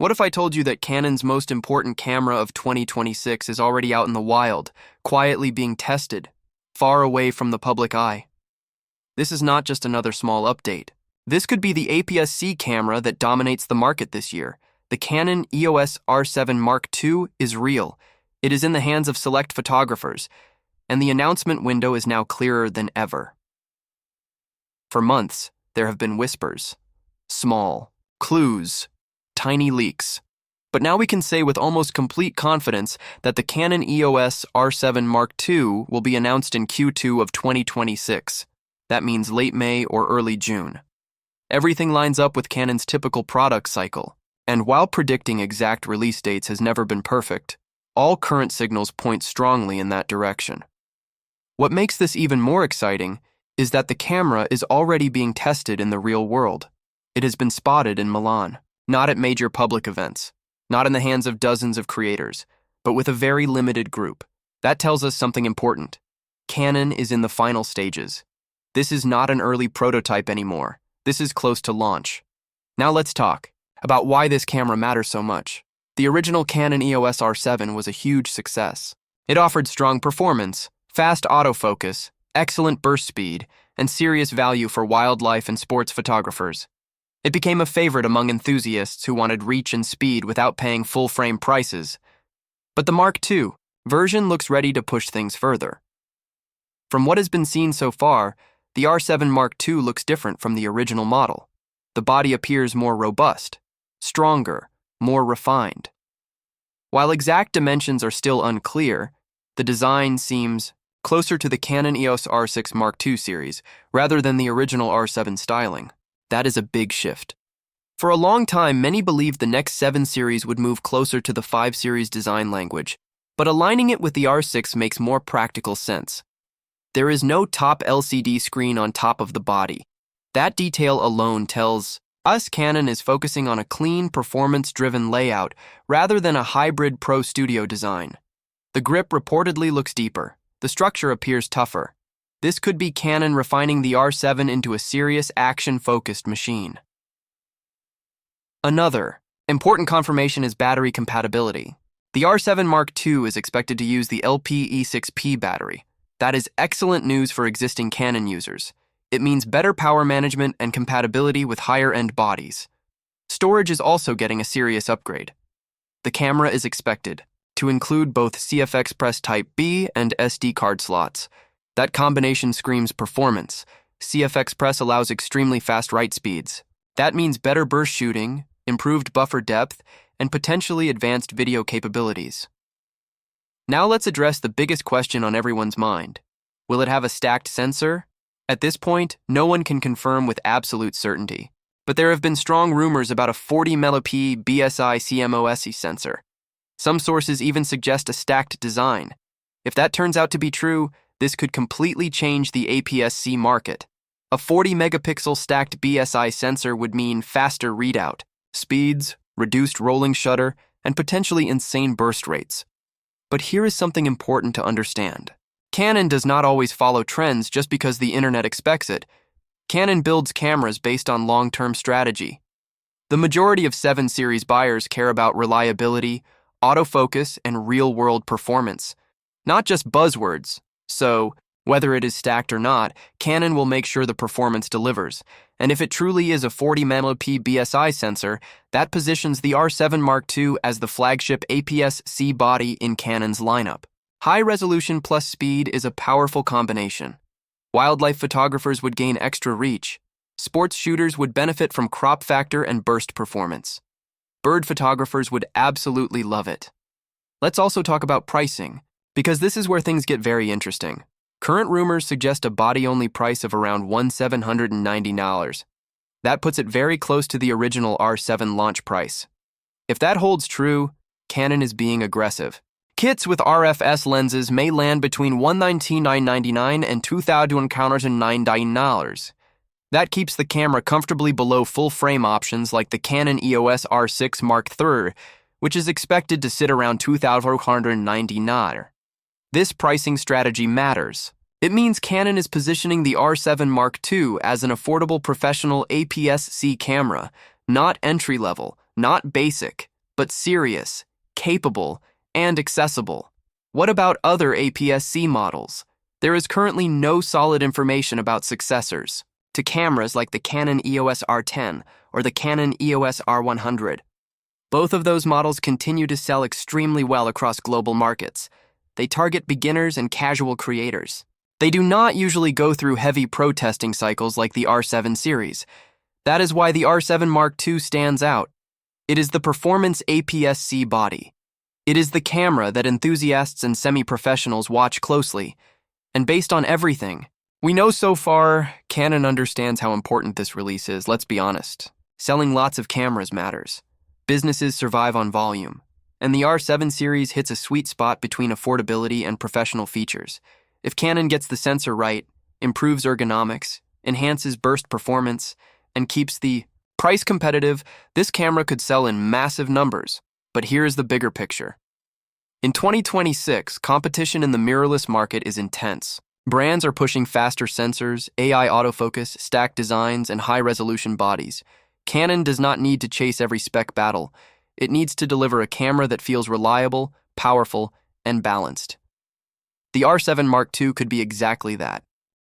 What if I told you that Canon's most important camera of 2026 is already out in the wild, quietly being tested, far away from the public eye? This is not just another small update. This could be the APS-C camera that dominates the market this year. The Canon EOS R7 Mark II is real. It is in the hands of select photographers, and the announcement window is now clearer than ever. For months, there have been whispers, small clues, tiny leaks. But now we can say with almost complete confidence that the Canon EOS R7 Mark II will be announced in Q2 of 2026. That means late May or early June. Everything lines up with Canon's typical product cycle, and while predicting exact release dates has never been perfect, all current signals point strongly in that direction. What makes this even more exciting is that the camera is already being tested in the real world. It has been spotted in Milan, not at major public events, not in the hands of dozens of creators, but with a very limited group. That tells us something important. Canon is in the final stages. This is not an early prototype anymore. This is close to launch. Now let's talk about why this camera matters so much. The original Canon EOS R7 was a huge success. It offered strong performance, fast autofocus, excellent burst speed, and serious value for wildlife and sports photographers. It became a favorite among enthusiasts who wanted reach and speed without paying full-frame prices. But the Mark II version looks ready to push things further. From what has been seen so far, the R7 Mark II looks different from the original model. The body appears more robust, stronger, more refined. While exact dimensions are still unclear, the design seems closer to the Canon EOS R6 Mark II series rather than the original R7 styling. That is a big shift. For a long time, many believed the next 7 series would move closer to the 5 series design language, but aligning it with the R6 makes more practical sense. There is no top LCD screen on top of the body. That detail alone tells us Canon is focusing on a clean, performance-driven layout rather than a hybrid pro studio design. The grip reportedly looks deeper. The structure appears tougher. This could be Canon refining the R7 into a serious, action-focused machine. Another important confirmation is battery compatibility. The R7 Mark II is expected to use the LPE6P battery. That is excellent news for existing Canon users. It means better power management and compatibility with higher-end bodies. Storage is also getting a serious upgrade. The camera is expected to include both CF Express Type B and SD card slots. That combination screams performance. CF Express allows extremely fast write speeds. That means better burst shooting, improved buffer depth, and potentially advanced video capabilities. Now let's address the biggest question on everyone's mind. Will it have a stacked sensor? At this point, no one can confirm with absolute certainty. But there have been strong rumors about a 40-megapixel BSI CMOS sensor. Some sources even suggest a stacked design. If that turns out to be true, this could completely change the APS-C market. A 40-megapixel stacked BSI sensor would mean faster readout, speeds, reduced rolling shutter, and potentially insane burst rates. But here is something important to understand. Canon does not always follow trends just because the internet expects it. Canon builds cameras based on long-term strategy. The majority of 7 series buyers care about reliability, autofocus, and real-world performance, not just buzzwords. So, whether it is stacked or not, Canon will make sure the performance delivers. And if it truly is a 40-megapixel BSI sensor, that positions the R7 Mark II as the flagship APS-C body in Canon's lineup. High resolution plus speed is a powerful combination. Wildlife photographers would gain extra reach. Sports shooters would benefit from crop factor and burst performance. Bird photographers would absolutely love it. Let's also talk about pricing, because this is where things get very interesting. Current rumors suggest a body-only price of around $1,790. That puts it very close to the original R7 launch price. If that holds true, Canon is being aggressive. Kits with RFS lenses may land between $199.99 and $2,099. That keeps the camera comfortably below full-frame options like the Canon EOS R6 Mark III, which is expected to sit around $2,499. This pricing strategy matters. It means Canon is positioning the R7 Mark II as an affordable professional APS-C camera, not entry-level, not basic, but serious, capable, and accessible. What about other APS-C models? There is currently no solid information about successors to cameras like the Canon EOS R10 or the Canon EOS R100. Both of those models continue to sell extremely well across global markets. They target beginners and casual creators. They do not usually go through heavy pro testing cycles like the R7 series. That is why the R7 Mark II stands out. It is the performance APS-C body. It is the camera that enthusiasts and semi-professionals watch closely. And based on everything we know so far, Canon understands how important this release is, let's be honest. Selling lots of cameras matters. Businesses survive on volume. And the R7 series hits a sweet spot between affordability and professional features. If Canon gets the sensor right, improves ergonomics, enhances burst performance, and keeps the price competitive, this camera could sell in massive numbers. But here's the bigger picture. In 2026, competition in the mirrorless market is intense. Brands are pushing faster sensors, AI autofocus, stacked designs, and high-resolution bodies. Canon does not need to chase every spec battle. It needs to deliver a camera that feels reliable, powerful, and balanced. The R7 Mark II could be exactly that.